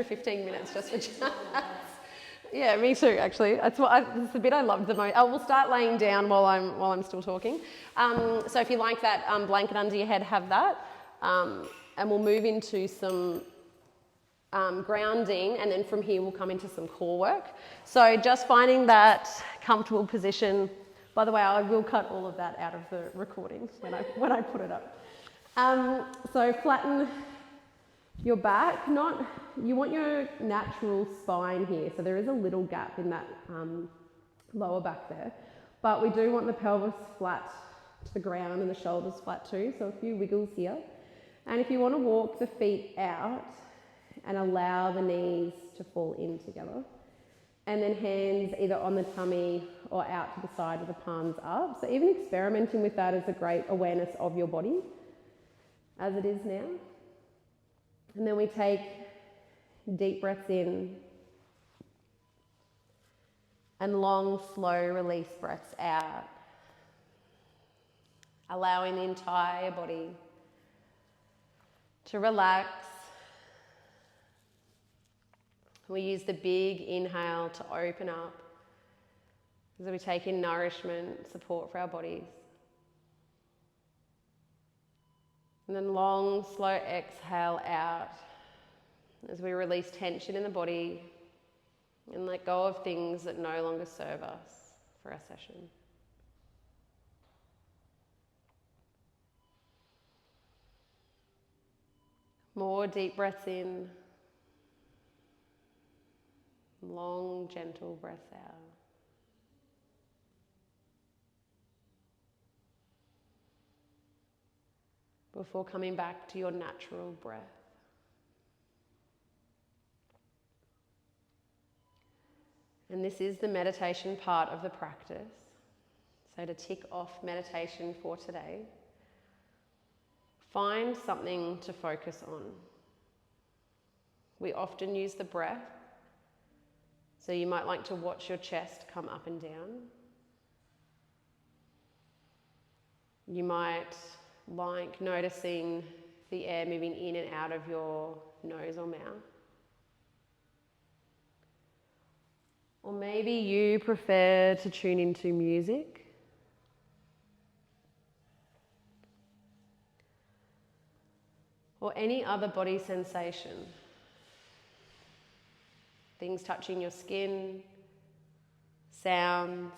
15 minutes just for chats. Yeah, me too. Actually, it's the bit I love the most. Oh, we'll start laying down while I'm still talking. So if you like that blanket under your head, have that, and we'll move into some grounding, and then from here we'll come into some core work. So just finding that comfortable position. By the way, I will cut all of that out of the recording when I put it up. So flatten your back. You want your natural spine here. So there is a little gap in that lower back there, but we do want the pelvis flat to the ground and the shoulders flat too. So a few wiggles here, and if you want to walk the feet out and allow the knees to fall in together, and then hands either on the tummy or out to the side with the palms up. So even experimenting with that is a great awareness of your body as it is now. And then we take deep breaths in and long, slow release breaths out, allowing the entire body to relax. We use the big inhale to open up as we take in nourishment, support for our bodies. And then long, slow exhale out as we release tension in the body and let go of things that no longer serve us for our session. More deep breaths in. Long, gentle breaths out. Before coming back to your natural breath. And this is the meditation part of the practice. So to tick off meditation for today, find something to focus on. We often use the breath. So you might like to watch your chest come up and down. You might like noticing the air moving in and out of your nose or mouth. Or maybe you prefer to tune into music. Or any other body sensation. Things touching your skin, sounds.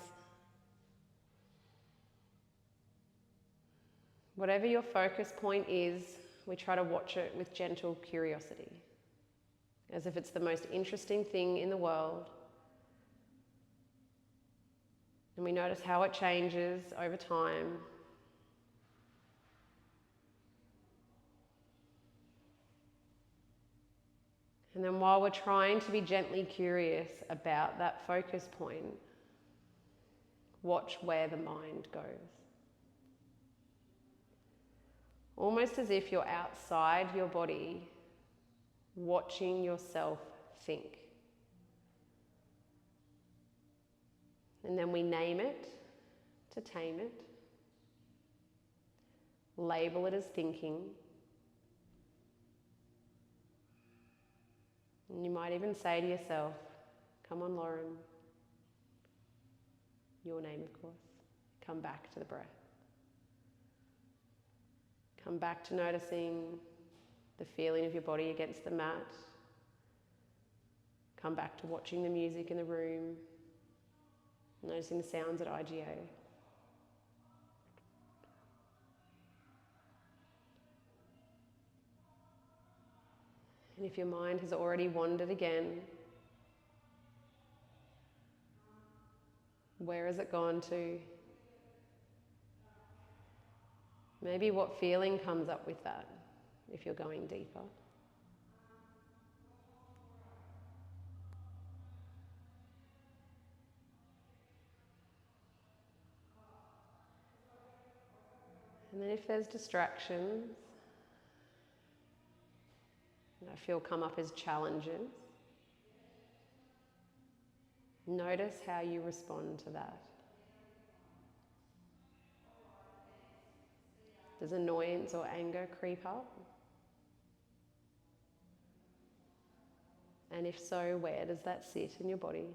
Whatever your focus point is, we try to watch it with gentle curiosity, as if it's the most interesting thing in the world. And we notice how it changes over time. And then while we're trying to be gently curious about that focus point, watch where the mind goes. Almost as if you're outside your body, watching yourself think. And then we name it to tame it, label it as thinking. And you might even say to yourself, come on, Lauren, your name, of course, come back to the breath. Come back to noticing the feeling of your body against the mat. Come back to watching the music in the room, noticing the sounds at IGA. And if your mind has already wandered again, where has it gone to? Maybe what feeling comes up with that if you're going deeper? And then if there's distractions, I feel come up as challenges, notice how you respond to that. Does annoyance or anger creep up? And if so, where does that sit in your body?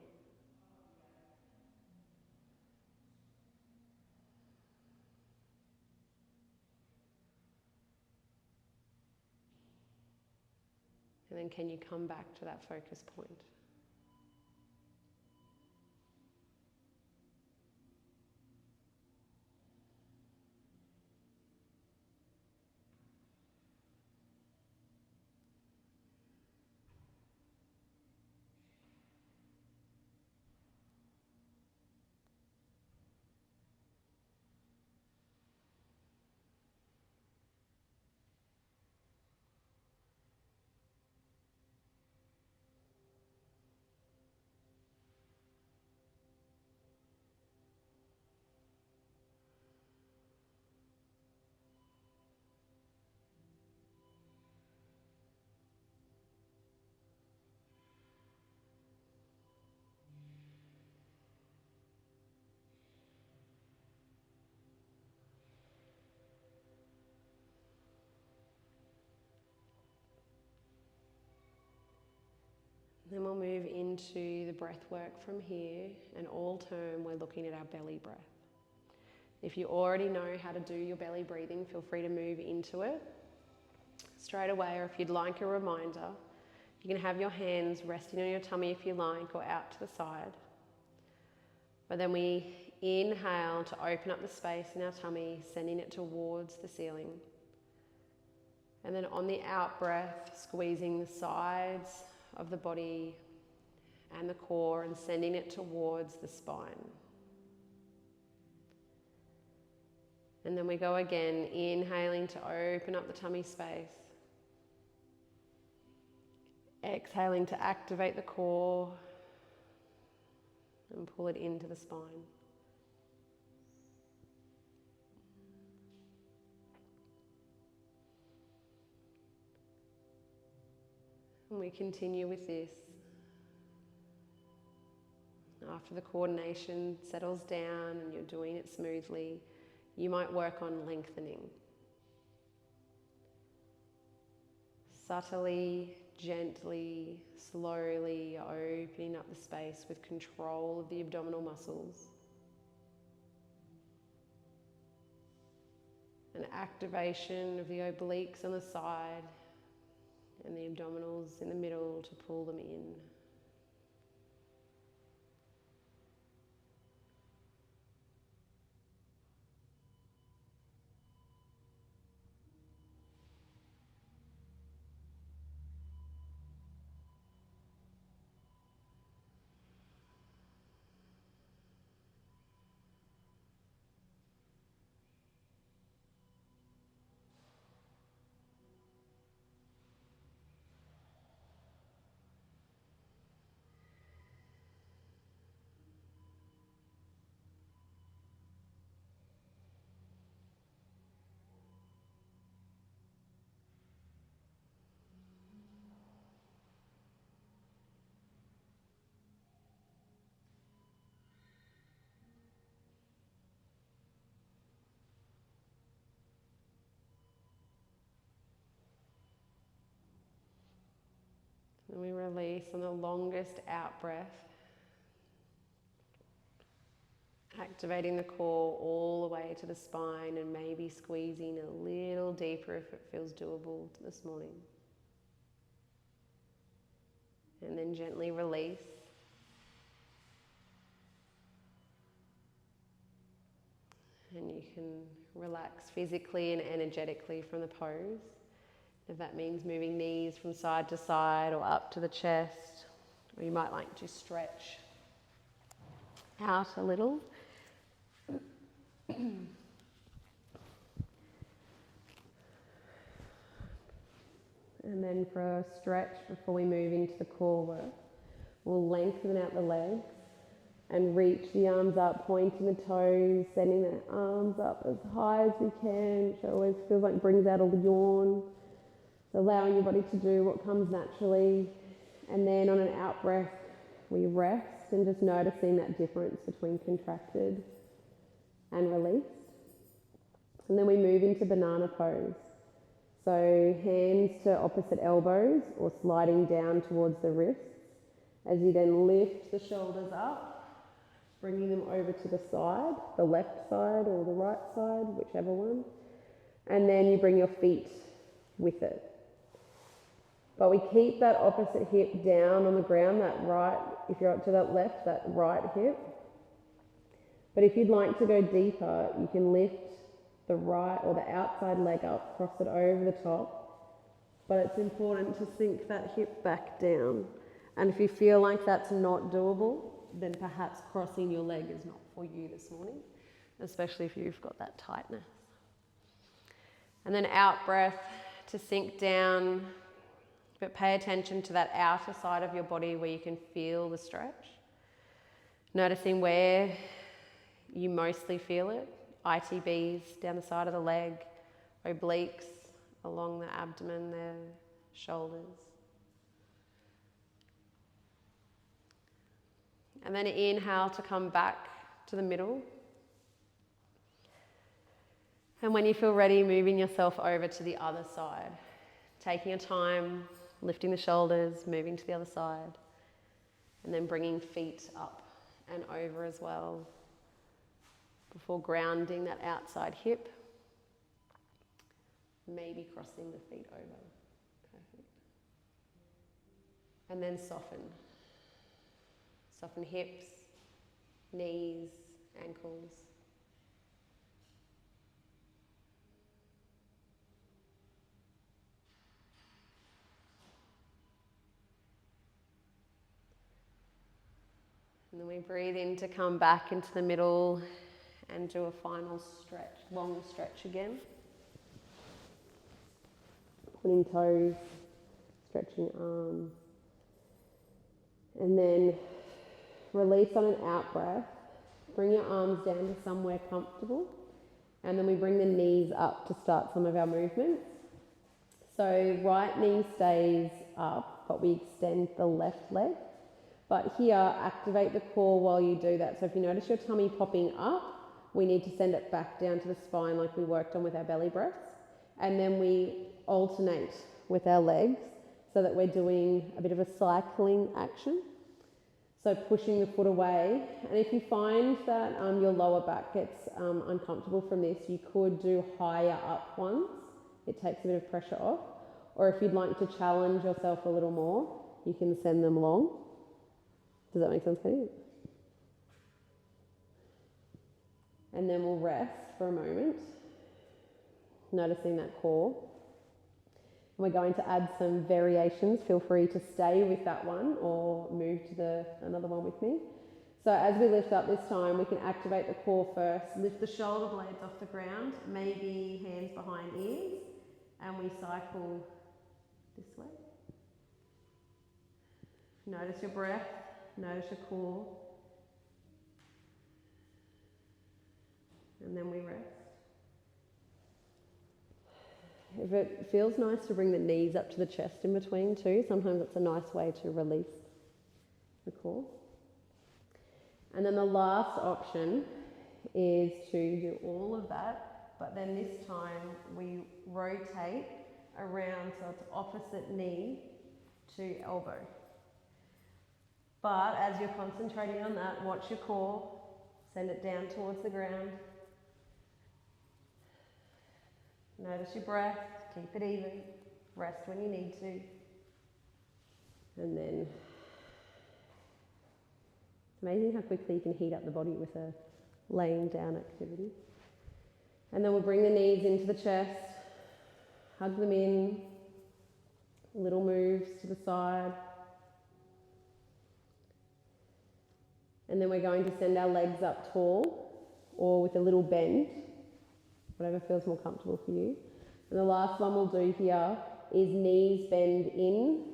And then can you come back to that focus point? Then we'll move into the breath work from here, and all term we're looking at our belly breath. If you already know how to do your belly breathing, feel free to move into it straight away, or if you'd like a reminder, you can have your hands resting on your tummy if you like, or out to the side. But then we inhale to open up the space in our tummy, sending it towards the ceiling. And then on the out breath, squeezing the sides of the body and the core and sending it towards the spine. And then we go again, inhaling to open up the tummy space. Exhaling to activate the core and pull it into the spine. And we continue with this. After the coordination settles down and you're doing it smoothly, you might work on lengthening. Subtly, gently, slowly opening up the space with control of the abdominal muscles. An activation of the obliques on the side and the abdominals in the middle to pull them in. And we release on the longest out breath, activating the core all the way to the spine and maybe squeezing a little deeper if it feels doable this morning. And then gently release. And you can relax physically and energetically from the pose. If that means moving knees from side to side or up to the chest, or you might like to stretch out a little. And then for a stretch before we move into the core work, we'll lengthen out the legs and reach the arms up, pointing the toes, sending the arms up as high as we can, which always feels like brings out a yawn. So allowing your body to do what comes naturally. And then on an out breath, we rest and just noticing that difference between contracted and released. And then we move into banana pose. So hands to opposite elbows or sliding down towards the wrists. As you then lift the shoulders up, bringing them over to the side, the left side or the right side, whichever one. And then you bring your feet with it. But we keep that opposite hip down on the ground, that right, if you're up to that left, that right hip. But if you'd like to go deeper, you can lift the right or the outside leg up, cross it over the top. But it's important to sink that hip back down. And if you feel like that's not doable, then perhaps crossing your leg is not for you this morning, especially if you've got that tightness. And then out breath to sink down, but pay attention to that outer side of your body where you can feel the stretch. Noticing where you mostly feel it, ITBs down the side of the leg, obliques along the abdomen there, shoulders. And then inhale to come back to the middle. And when you feel ready, moving yourself over to the other side. Taking your time, lifting the shoulders, moving to the other side. And then bringing feet up and over as well. Before grounding that outside hip. Maybe crossing the feet over. Perfect. And then soften. Soften hips, knees, ankles. And then we breathe in to come back into the middle and do a final stretch, long stretch again. Pointing toes, stretching arms. And then release on an out breath. Bring your arms down to somewhere comfortable. And then we bring the knees up to start some of our movements. So right knee stays up, but we extend the left leg. But here, activate the core while you do that. So if you notice your tummy popping up, we need to send it back down to the spine like we worked on with our belly breaths. And then we alternate with our legs so that we're doing a bit of a cycling action. So pushing the foot away. And if you find that your lower back gets uncomfortable from this, you could do higher up ones. It takes a bit of pressure off. Or if you'd like to challenge yourself a little more, you can send them long. Does that make sense, Katie? And then we'll rest for a moment, noticing that core. And we're going to add some variations. Feel free to stay with that one or move to another one with me. So as we lift up this time, we can activate the core first. Lift the shoulder blades off the ground, maybe hands behind ears, and we cycle this way. Notice your breath, notice your core. And then we rest. If it feels nice to bring the knees up to the chest in between too, sometimes it's a nice way to release the core. And then the last option is to do all of that, but then this time we rotate around so it's opposite knee to elbow. But as you're concentrating on that, watch your core, send it down towards the ground. Notice your breath, keep it even, rest when you need to. And then it's amazing how quickly you can heat up the body with a laying down activity. And then we'll bring the knees into the chest, hug them in, little moves to the side. And then we're going to send our legs up tall or with a little bend, whatever feels more comfortable for you. And the last one we'll do here is knees bend in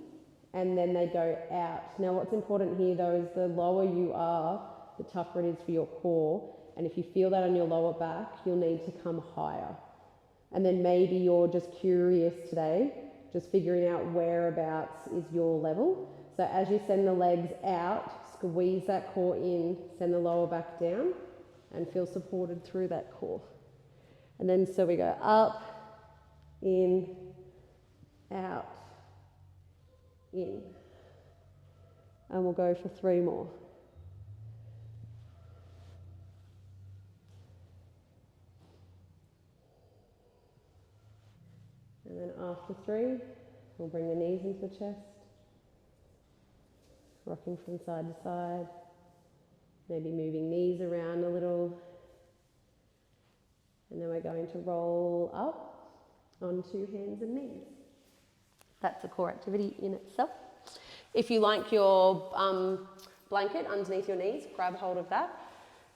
and then they go out. Now what's important here though is the lower you are, the tougher it is for your core. And if you feel that on your lower back, you'll need to come higher. And then maybe you're just curious today, just figuring out whereabouts is your level. So as you send the legs out, squeeze that core in, send the lower back down and feel supported through that core. And then so we go up, in, out, in. And we'll go for 3 more. And then after 3, we'll bring the knees into the chest, rocking from side to side, maybe moving knees around a little. And then we're going to roll up onto hands and knees. That's a core activity in itself. If you like your blanket underneath your knees, grab hold of that,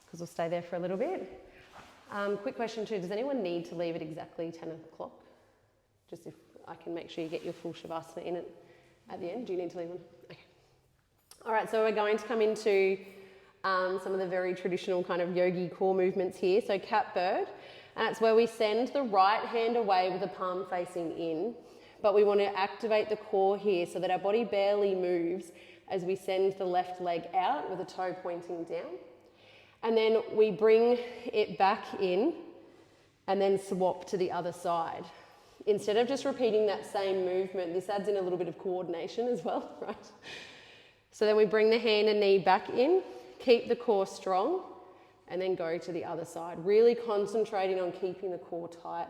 because we'll stay there for a little bit. Quick question too, does anyone need to leave at exactly 10 o'clock? Just if I can make sure you get your full Shavasana in it at the end. Do you need to leave one? Okay. All right, so we're going to come into some of the very traditional kind of yogi core movements here. So cat bird, and it's where we send the right hand away with the palm facing in, but we want to activate the core here so that our body barely moves as we send the left leg out with the toe pointing down. And then we bring it back in and then swap to the other side. Instead of just repeating that same movement, this adds in a little bit of coordination as well, right? So then we bring the hand and knee back in, keep the core strong, and then go to the other side. Really concentrating on keeping the core tight.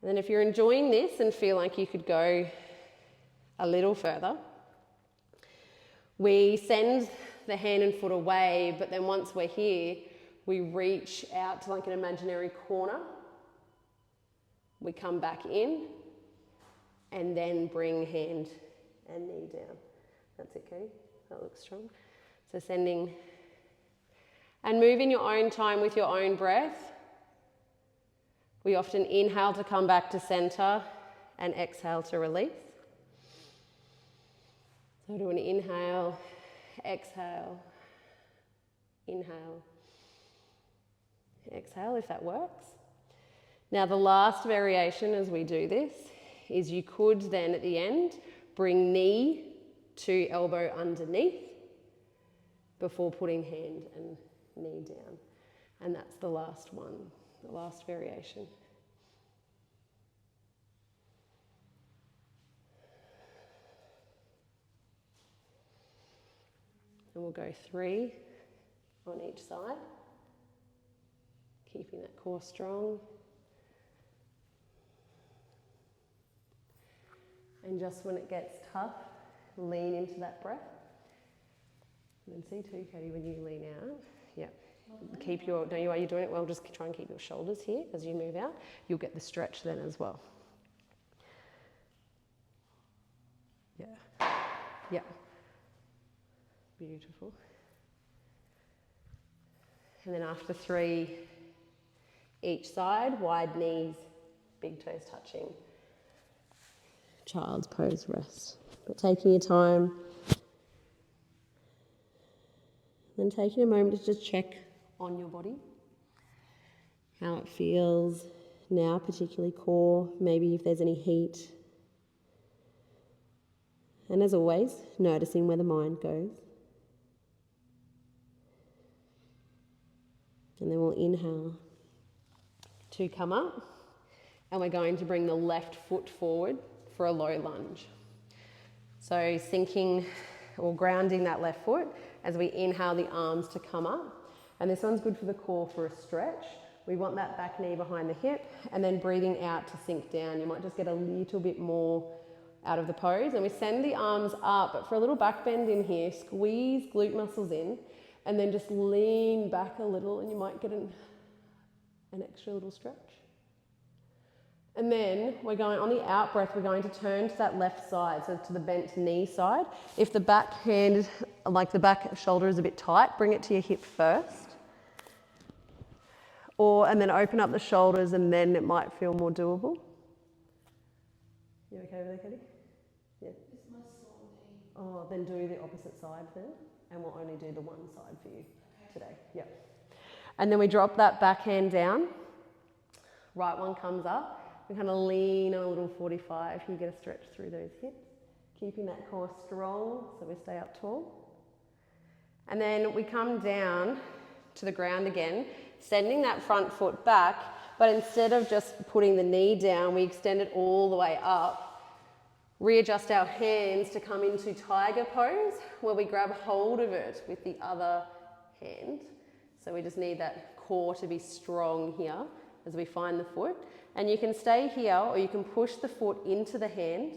And then if you're enjoying this and feel like you could go a little further, we send the hand and foot away, but then once we're here, we reach out to like an imaginary corner. We come back in and then bring hand and knee down. That's it, Katie. That looks strong. So sending, and move in your own time with your own breath. We often inhale to come back to center and exhale to release. So do an inhale, exhale, inhale, exhale if that works. Now the last variation as we do this is you could then at the end bring knee to elbow underneath before putting hand and knee down. And that's the last one, the last variation. And we'll go 3 on each side, keeping that core strong. And just when it gets tough, lean into that breath. And then see too, Katie, when you lean out, yeah. Keep your, don't you, while you're doing it well, just try and keep your shoulders here as you move out. You'll get the stretch then as well. Yeah. Yeah. Beautiful. And then after 3, each side, wide knees, big toes touching. Child's pose, rest. But taking your time, then taking a moment to just check on your body, how it feels now, particularly core, maybe if there's any heat. And as always, noticing where the mind goes. And then we'll inhale to come up, and we're going to bring the left foot forward for a low lunge. So sinking or grounding that left foot as we inhale the arms to come up. And this one's good for the core for a stretch. We want that back knee behind the hip, and then breathing out to sink down. You might just get a little bit more out of the pose. And we send the arms up, but for a little back bend in here, squeeze glute muscles in, and then just lean back a little, and you might get an extra little stretch. And then we're going, on the out breath, we're going to turn to that left side, so to the bent knee side. If the back hand, like the back shoulder is a bit tight, bring it to your hip first. And then open up the shoulders, and then it might feel more doable. You okay with that, Katie? Yeah. It's my sore knee. Oh, then do the opposite side then, and we'll only do the one side for you today. Yep. And then we drop that back hand down. Right one comes up. We kind of lean on a little 45. You get a stretch through those hips, keeping that core strong so we stay up tall. And then we come down to the ground again, sending that front foot back, but instead of just putting the knee down, we extend it all the way up, readjust our hands to come into tiger pose, where we grab hold of it with the other hand. So we just need that core to be strong here as we find the foot. And you can stay here, or you can push the foot into the hand,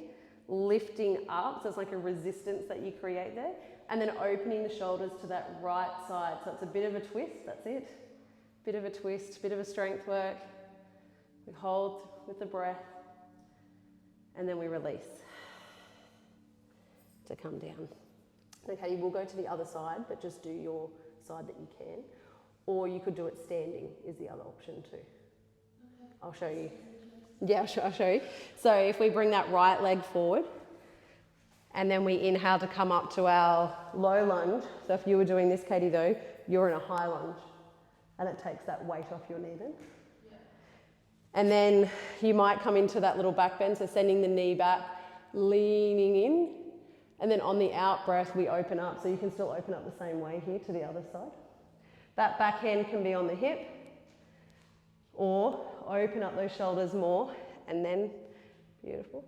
lifting up, so it's like a resistance that you create there, and then opening the shoulders to that right side. So it's a bit of a twist, that's it. Bit of a twist, bit of a strength work. We hold with the breath, and then we release to come down. Okay, you will go to the other side, but just do your side that you can. Or you could do it standing is the other option too. I'll show you. Yeah, I'll show you. So if we bring that right leg forward, and then we inhale to come up to our low lunge. So if you were doing this, Katie, though, you're in a high lunge, and it takes that weight off your knee then. Yeah. And then you might come into that little back bend, so sending the knee back, leaning in, and then on the out breath, we open up. So you can still open up the same way here to the other side. That back hand can be on the hip, or open up those shoulders more, and then, beautiful.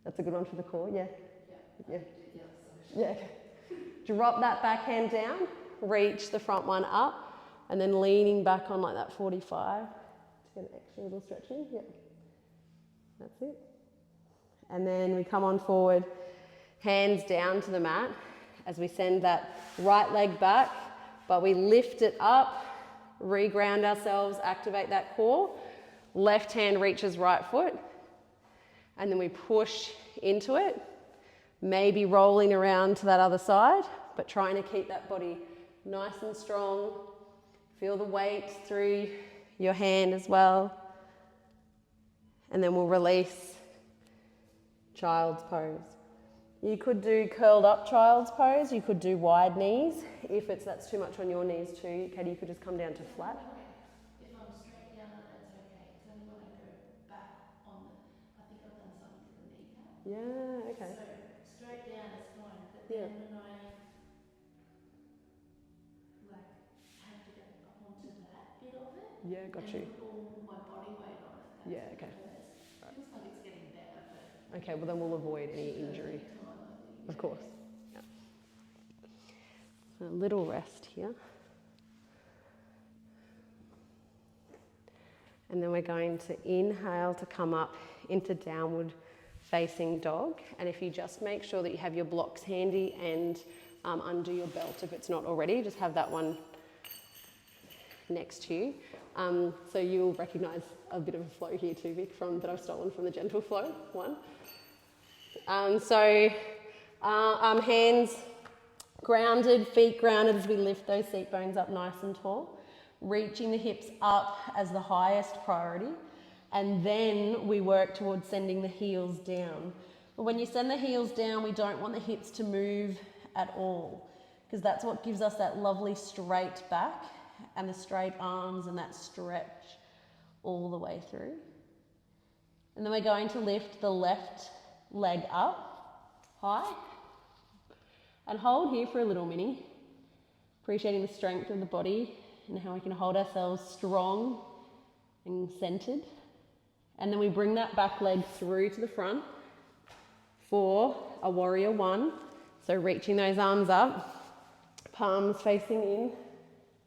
That's a good one for the core, yeah? Yeah. Yeah, okay. Drop that back hand down, reach the front one up, and then leaning back on like that 45 to get an extra little stretch in, yeah. That's it. And then we come on forward, hands down to the mat as we send that right leg back, but we lift it up, reground ourselves, activate that core. Left hand reaches right foot, and then we push into it, maybe rolling around to that other side, but trying to keep that body nice and strong. Feel the weight through your hand as well. And then we'll release child's pose. You could do curled up child's pose, you could do wide knees. If that's too much on your knees too, Katie, you could just come down to flat. If I'm straight down, it's okay. It's only when I go back on I think I've done something to the kneecap. Yeah, okay. So straight down is fine, but then when I have to go up onto that bit of it, yeah, got you. Put all my body weight on it. Yeah, okay. Right. Feels like it's getting better, but okay, well then we'll avoid any injury. Of course. Yeah. A little rest here. And then we're going to inhale to come up into downward facing dog. And if you just make sure that you have your blocks handy and under your belt if it's not already, just have that one next to you. So you'll recognise a bit of a flow here too, Vic, that I've stolen from the gentle flow one. Hands grounded, feet grounded as we lift those seat bones up nice and tall. Reaching the hips up as the highest priority, and then we work towards sending the heels down. But when you send the heels down, we don't want the hips to move at all, because that's what gives us that lovely straight back and the straight arms and that stretch all the way through. And then we're going to lift the left leg up high and hold here for a little mini, appreciating the strength of the body and how we can hold ourselves strong and centered. And then we bring that back leg through to the front for a warrior one. So reaching those arms up, palms facing in,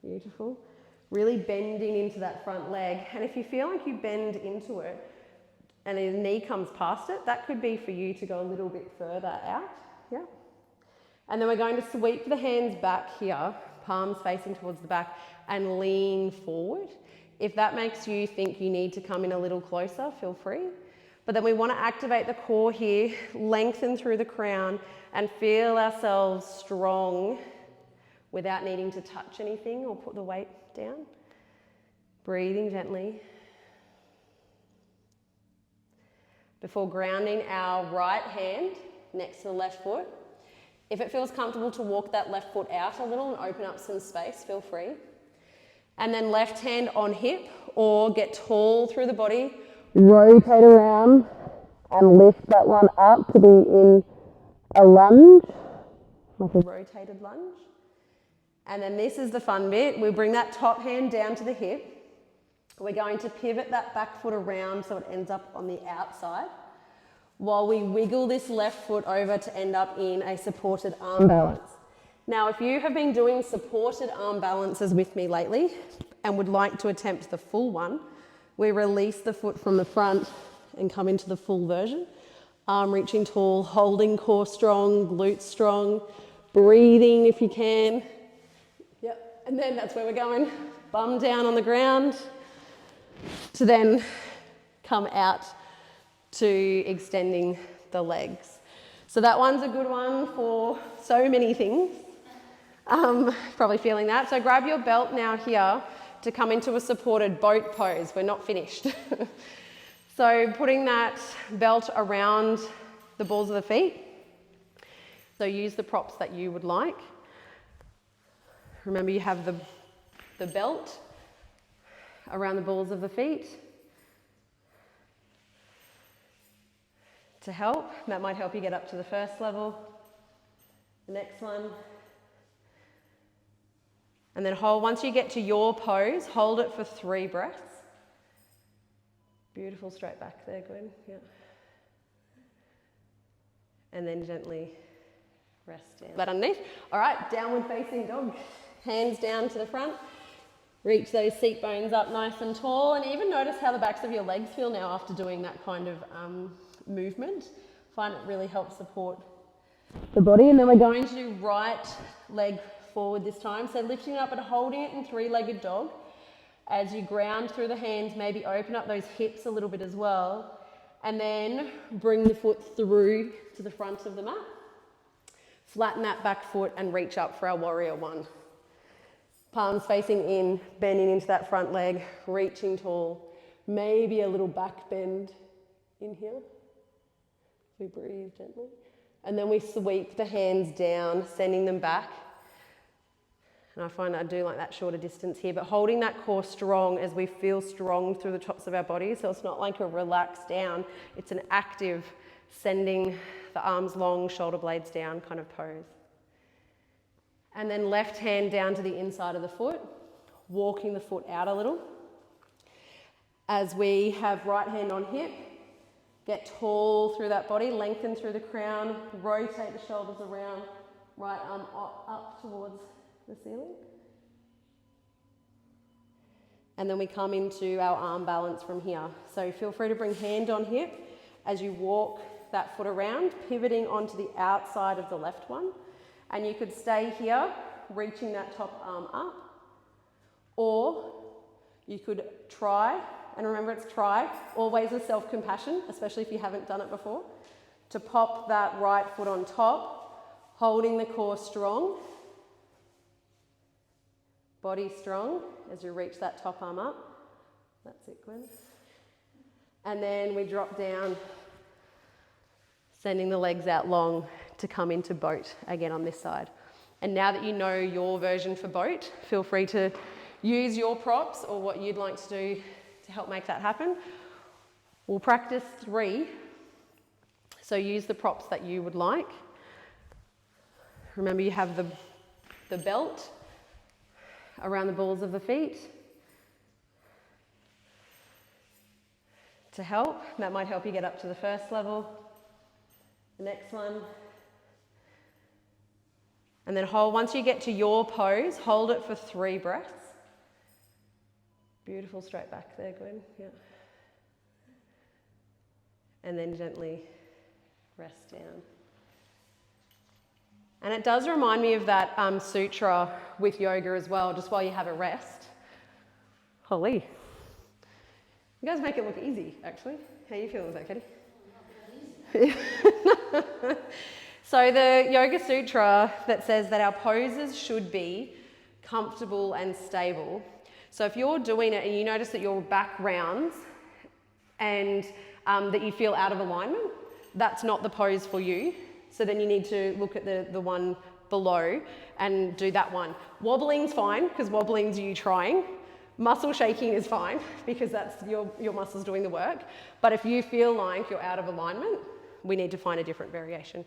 beautiful. Really bending into that front leg. And if you feel like you bend into it and the knee comes past it, that could be for you to go a little bit further out, yeah. And then we're going to sweep the hands back here, palms facing towards the back, and lean forward. If that makes you think you need to come in a little closer, feel free. But then we want to activate the core here, lengthen through the crown, and feel ourselves strong without needing to touch anything or put the weight down. Breathing gently. Before grounding our right hand next to the left foot. If it feels comfortable to walk that left foot out a little and open up some space, feel free. And then left hand on hip, or get tall through the body, rotate around and lift that one up to be in a lunge, like a rotated lunge. And then this is the fun bit. We bring that top hand down to the hip, We're going to pivot that back foot around so it ends up on the outside, while we wiggle this left foot over to end up in a supported arm balance. Now, if you have been doing supported arm balances with me lately and would like to attempt the full one, we release the foot from the front and come into the full version. Arm reaching tall, holding core strong, glutes strong, breathing if you can. Yep, and then that's where we're going. Bum down on the ground to then come out to extending the legs. So that one's a good one for so many things. Probably feeling that. So grab your belt now here to come into a supported boat pose. We're not finished. So putting that belt around the balls of the feet. So use the props that you would like. Remember you have the belt around the balls of the feet. To help, that might help you get up to the first level. The next one. And then hold, once you get to your pose, hold it for 3 breaths. Beautiful, straight back there, good, yeah. And then gently rest down. That underneath. All right, downward facing dog. Hands down to the front. Reach those seat bones up nice and tall, and even notice how the backs of your legs feel now after doing that kind of movement. Find it really helps support the body. And then we're going to do right leg forward this time. So lifting it up and holding it in 3-legged dog. As you ground through the hands, maybe open up those hips a little bit as well. And then bring the foot through to the front of the mat. Flatten that back foot and reach up for our warrior one. Palms facing in, bending into that front leg, reaching tall. Maybe a little back bend in here. We breathe gently. And then we sweep the hands down, sending them back. And I find I do like that shorter distance here, but holding that core strong as we feel strong through the tops of our bodies. So it's not like a relaxed down, it's an active sending the arms long, shoulder blades down kind of pose. And then left hand down to the inside of the foot, walking the foot out a little. As we have right hand on hip, get tall through that body, lengthen through the crown, rotate the shoulders around, right arm up towards the ceiling. And then we come into our arm balance from here. So feel free to bring hand on hip as you walk that foot around, pivoting onto the outside of the left one. And you could stay here, reaching that top arm up. Or you could try, and remember it's try, always with self-compassion, especially if you haven't done it before, to pop that right foot on top, holding the core strong, body strong as you reach that top arm up. That's it, Gwen. And then we drop down, sending the legs out long to come into boat again on this side. And now that you know your version for boat, feel free to use your props or what you'd like to do to help make that happen. We'll practice 3. So use the props that you would like. Remember you have the belt around the balls of the feet to help. That might help you get up to the first level. The next one. And then hold, once you get to your pose, hold it for 3 breaths. Beautiful, straight back there, Gwen, yeah. And then gently rest down. And it does remind me of that sutra with yoga as well, just while you have a rest. Holy. You guys make it look easy, actually. How you feel with that, Katie? So the Yoga Sutra that says that our poses should be comfortable and stable. So if you're doing it and you notice that your back rounds and that you feel out of alignment, that's not the pose for you. So then you need to look at the one below and do that one. Wobbling's fine, because wobbling's you trying. Muscle shaking is fine, because that's your muscles doing the work. But if you feel like you're out of alignment, we need to find a different variation.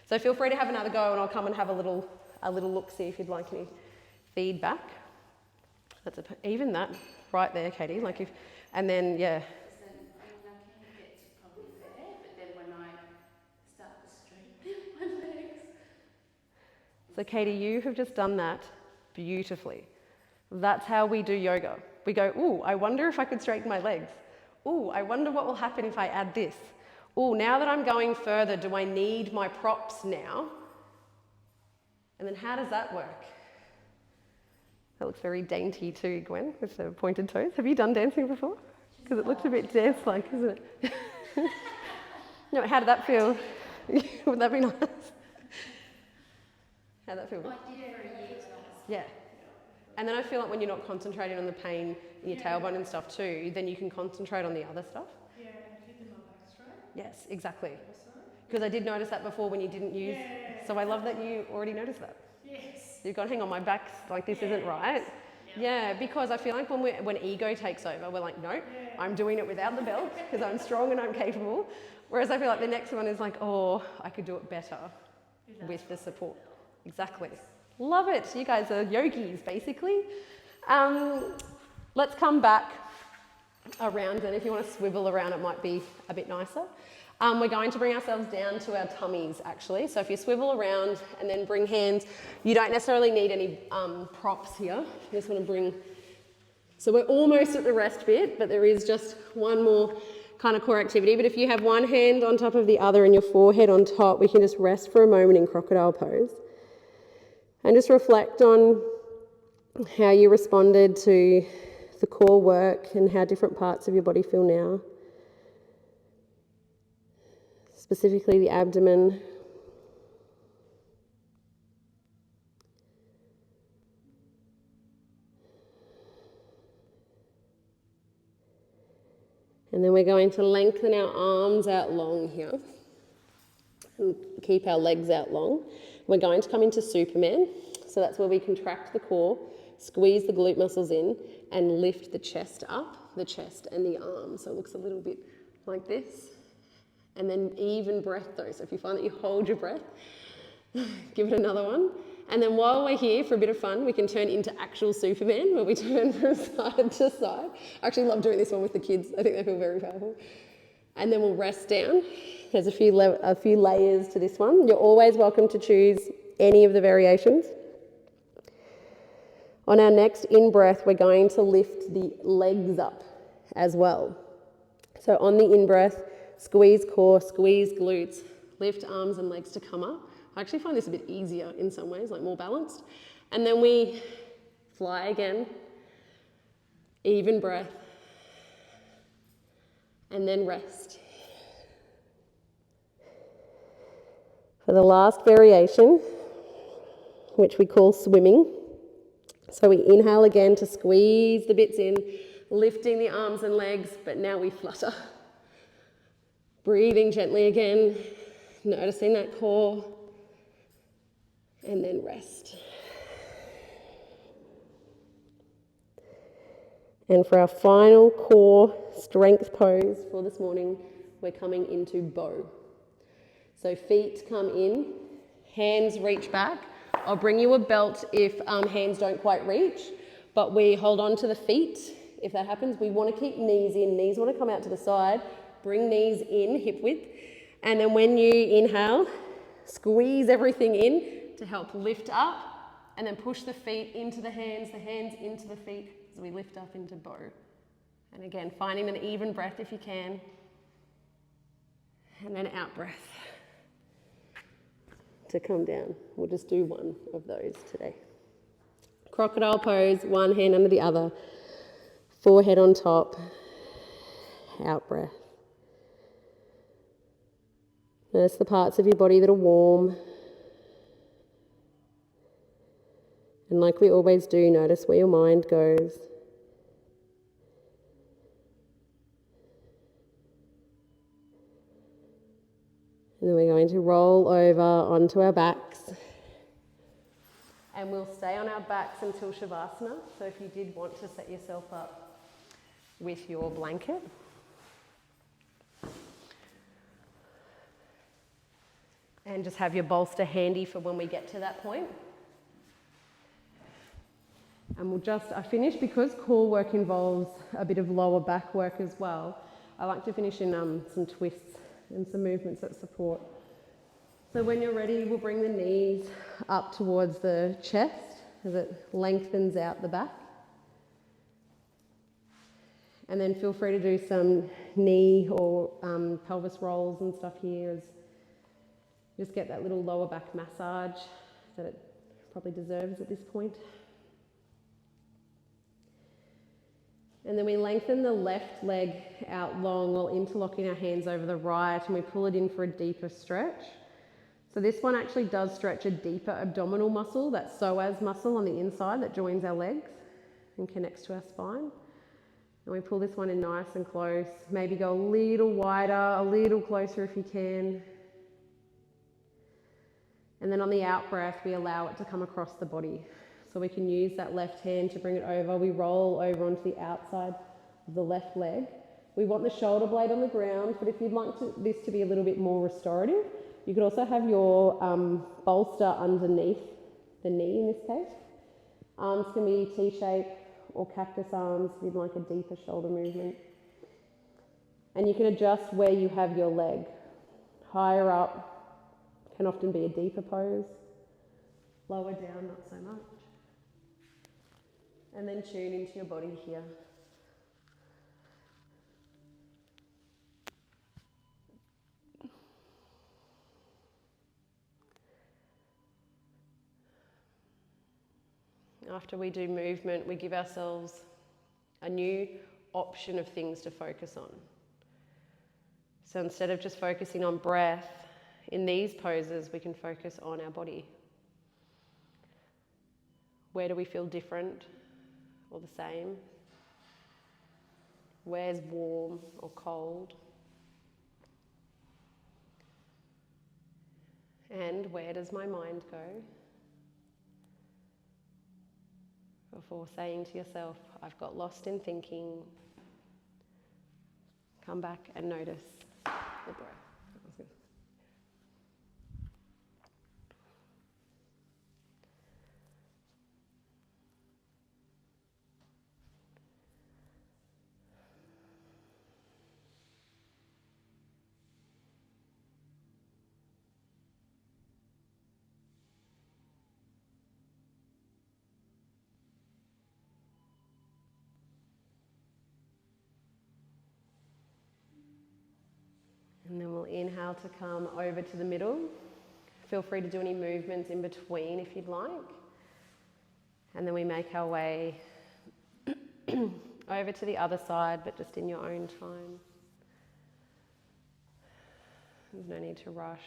So feel free to have another go, and I'll come and have a little look, see if you'd like any feedback. Even that right there, Katie. And then, yeah. Because then, I can get to probably there, but then when I start to straighten my legs. So Katie, you have just done that beautifully. That's how we do yoga. We go, ooh, I wonder if I could straighten my legs. Ooh, I wonder what will happen if I add this. Ooh, now that I'm going further, do I need my props now? And then how does that work? That looks very dainty too, Gwen, with the pointed toes. Have you done dancing before? Because it looks a bit dance-like, isn't it? No, how did that feel? Would that be nice? How'd that feel? I did it for a year, so Yeah. And then I feel like when you're not concentrating on the pain in your tailbone and stuff too, then you can concentrate on the other stuff. Yeah, and keeping my back straight Yes, exactly. also. Because I did notice that before when you didn't use. Yeah. So I love that you already noticed that. Yes. You've gone, hang on, my back's like this isn't right. Yeah, because I feel like when ego takes over, we're like, no, I'm doing it without the belt because I'm strong and I'm capable. Whereas I feel like the next one is like, oh, I could do it better with the support. Exactly. Love it. You guys are yogis, basically. Let's come back around, and if you want to swivel around, it might be a bit nicer. We're going to bring ourselves down to our tummies, actually. So if you swivel around and then bring hands, you don't necessarily need any props here. You just want to bring... So we're almost at the rest bit, but there is just one more kind of core activity. But if you have one hand on top of the other and your forehead on top, we can just rest for a moment in crocodile pose. And just reflect on how you responded to the core work and how different parts of your body feel now. Specifically the abdomen. And then we're going to lengthen our arms out long here and keep our legs out long. We're going to come into Superman. So that's where we contract the core, squeeze the glute muscles in, and lift the chest up, the chest and the arms. So it looks a little bit like this. And then even breath though. So if you find that you hold your breath, give it another one. And then while we're here for a bit of fun, we can turn into actual Superman, where we turn from side to side. I actually love doing this one with the kids. I think they feel very powerful. And then we'll rest down. There's a few layers to this one. You're always welcome to choose any of the variations. On our next in-breath, we're going to lift the legs up as well. So on the in-breath, squeeze core, squeeze glutes, lift arms and legs to come up. I actually find this a bit easier in some ways, like more balanced. And then we fly again, even breath, and then rest. For the last variation, which we call swimming, so we inhale again to squeeze the bits in, lifting the arms and legs, but now we flutter. Breathing gently again, noticing that core, and then rest. And for our final core strength pose for this morning, we're coming into bow. So feet come in, hands reach back. I'll bring you a belt if hands don't quite reach, but we hold on to the feet. If that happens, we want to keep knees in. Knees want to come out to the side. Bring knees in, hip width. And then when you inhale, squeeze everything in to help lift up, and then push the feet into the hands into the feet as we lift up into bow. And again, finding an even breath if you can. And then out breath to come down. We'll just do one of those today. Crocodile pose, one hand under the other, forehead on top, out breath. Notice the parts of your body that are warm. And like we always do, notice where your mind goes. And then we're going to roll over onto our backs. And we'll stay on our backs until Shavasana. So if you did want to set yourself up with your blanket. And just have your bolster handy for when we get to that point. And I finish because core work involves a bit of lower back work as well. I like to finish in some twists and some movements that support. So when you're ready, we'll bring the knees up towards the chest as it lengthens out the back. And then feel free to do some knee or pelvis rolls and stuff here as just get that little lower back massage that it probably deserves at this point. And then we lengthen the left leg out long while interlocking our hands over the right, and we pull it in for a deeper stretch. So this one actually does stretch a deeper abdominal muscle, that psoas muscle on the inside that joins our legs and connects to our spine. And we pull this one in nice and close, maybe go a little wider, a little closer if you can. And then on the out breath, we allow it to come across the body. So we can use that left hand to bring it over. We roll over onto the outside of the left leg. We want the shoulder blade on the ground, but if you'd like this to be a little bit more restorative, you could also have your bolster underneath the knee in this case. Arms can be T-shape or cactus arms if you'd like a deeper shoulder movement. And you can adjust where you have your leg. Higher up can often be a deeper pose. Lower down, not so much. And then tune into your body here. After we do movement, we give ourselves a new option of things to focus on. So instead of just focusing on breath, in these poses we can focus on our body. Where do we feel different or the same? Where's warm or cold? And where does my mind go? Before saying to yourself, I've got lost in thinking, come back and notice the breath. And then we'll inhale to come over to the middle. Feel free to do any movements in between if you'd like. And then we make our way over to the other side, but just in your own time. There's no need to rush.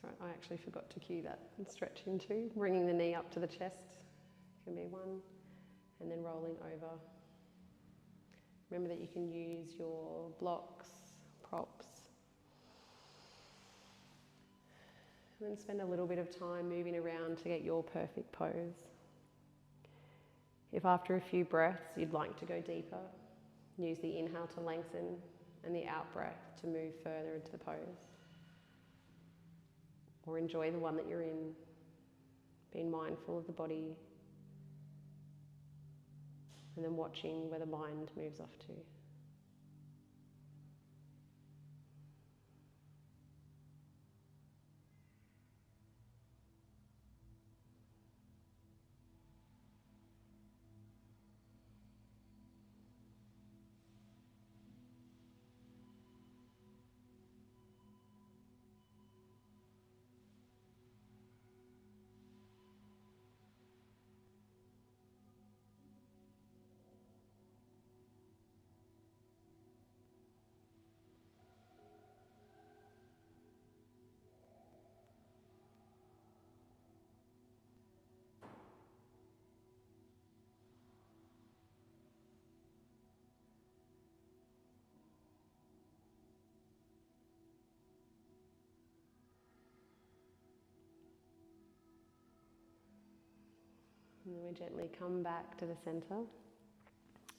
That's right, I actually forgot to cue that and stretch into. Bringing the knee up to the chest can be one, and then rolling over. Remember that you can use your blocks, props, and then spend a little bit of time moving around to get your perfect pose. If after a few breaths you'd like to go deeper, use the inhale to lengthen and the out breath to move further into the pose. Or enjoy the one that you're in, being mindful of the body, and then watching where the mind moves off to. And then we gently come back to the center.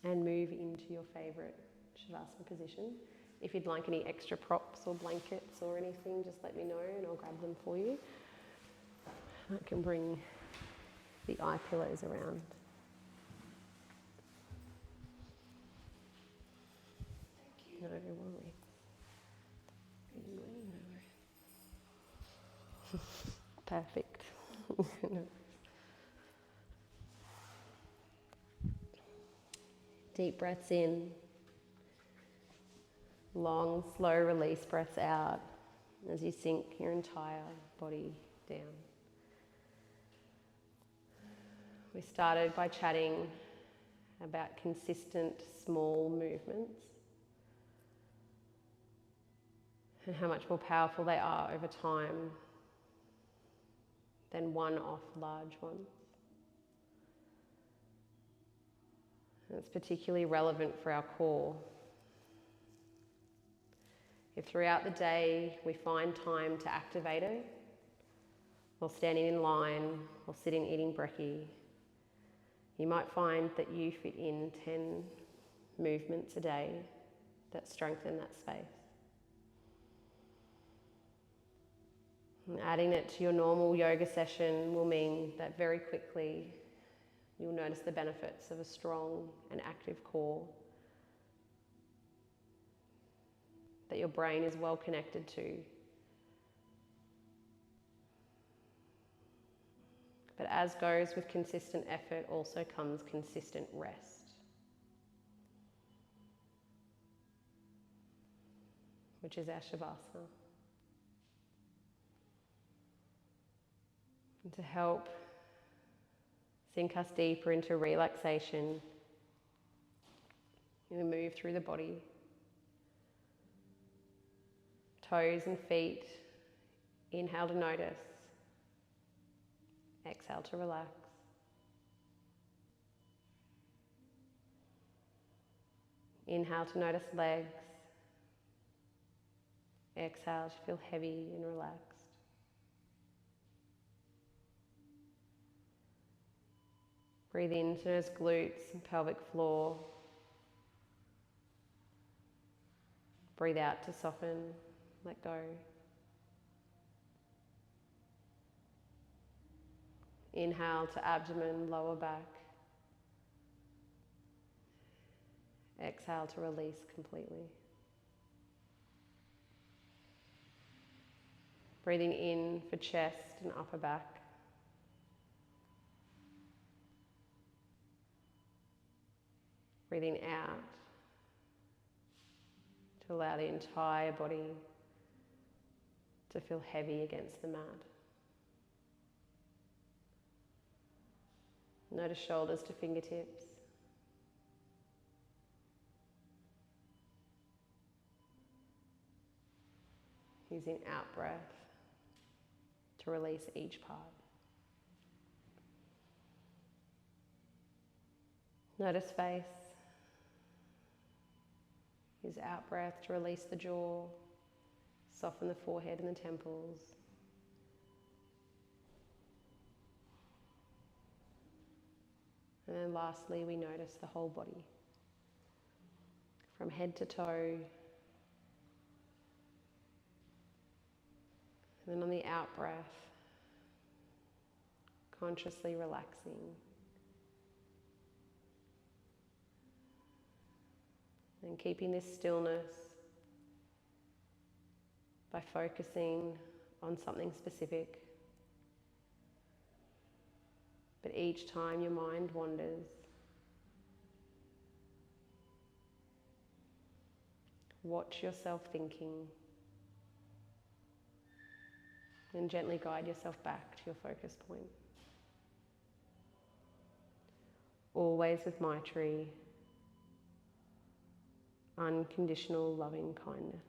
and move into your favourite Shavasana position. If you'd like any extra props or blankets or anything, just let me know and I'll grab them for you. I can bring the eye pillows around. Thank you. No worries. Perfect. No. Deep breaths in. Long, slow release breaths out as you sink your entire body down. We started by chatting about consistent small movements and how much more powerful they are over time than one-off large ones. And it's particularly relevant for our core. If throughout the day we find time to activate it, while standing in line, or sitting eating brekkie, you might find that you fit in 10 movements a day that strengthen that space. And adding it to your normal yoga session will mean that very quickly you'll notice the benefits of a strong and active core that your brain is well connected to. But as goes with consistent effort, also comes consistent rest, which is our Shavasana. And to help sink us deeper into relaxation, we move through the body. Toes and feet, inhale to notice, exhale to relax. Inhale to notice legs, exhale to feel heavy and relaxed. Breathe into those glutes and pelvic floor. Breathe out to soften, let go. Inhale to abdomen, lower back. Exhale to release completely. Breathing in for chest and upper back. Breathing out to allow the entire body to feel heavy against the mat. Notice shoulders to fingertips. Using out breath to release each part. Notice face. Use out breath to release the jaw, soften the forehead and the temples. And then lastly, we notice the whole body, from head to toe. And then on the out breath, consciously relaxing. And keeping this stillness by focusing on something specific. But each time your mind wanders, watch yourself thinking and gently guide yourself back to your focus point. Always with Maitri, unconditional loving kindness.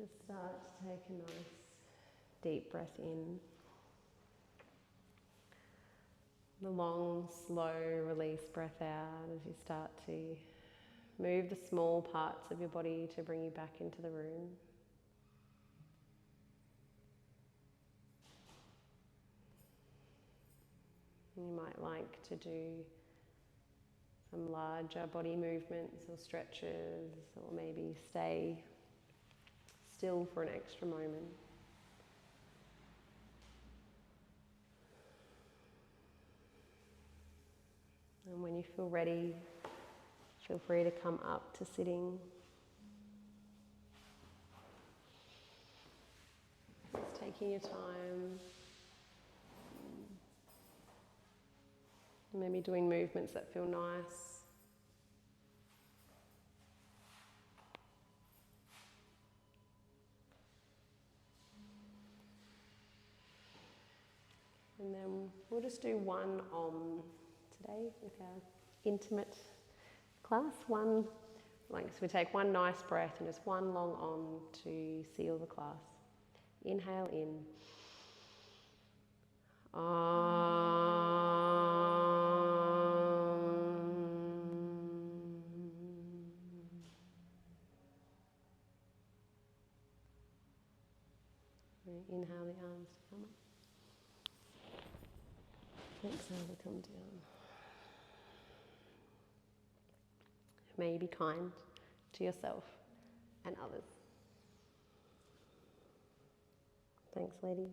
Just start to take a nice deep breath in. The long, slow release breath out as you start to move the small parts of your body to bring you back into the room. You might like to do some larger body movements or stretches, or maybe stay still for an extra moment. And when you feel ready, feel free to come up to sitting. Just taking your time. Maybe doing movements that feel nice. And then we'll just do one Om today with our intimate class. So we take one nice breath and just one long Om to seal the class. Inhale in. Inhale the arms to come up. Exhale to come down. May you be kind to yourself and others. Thanks, ladies.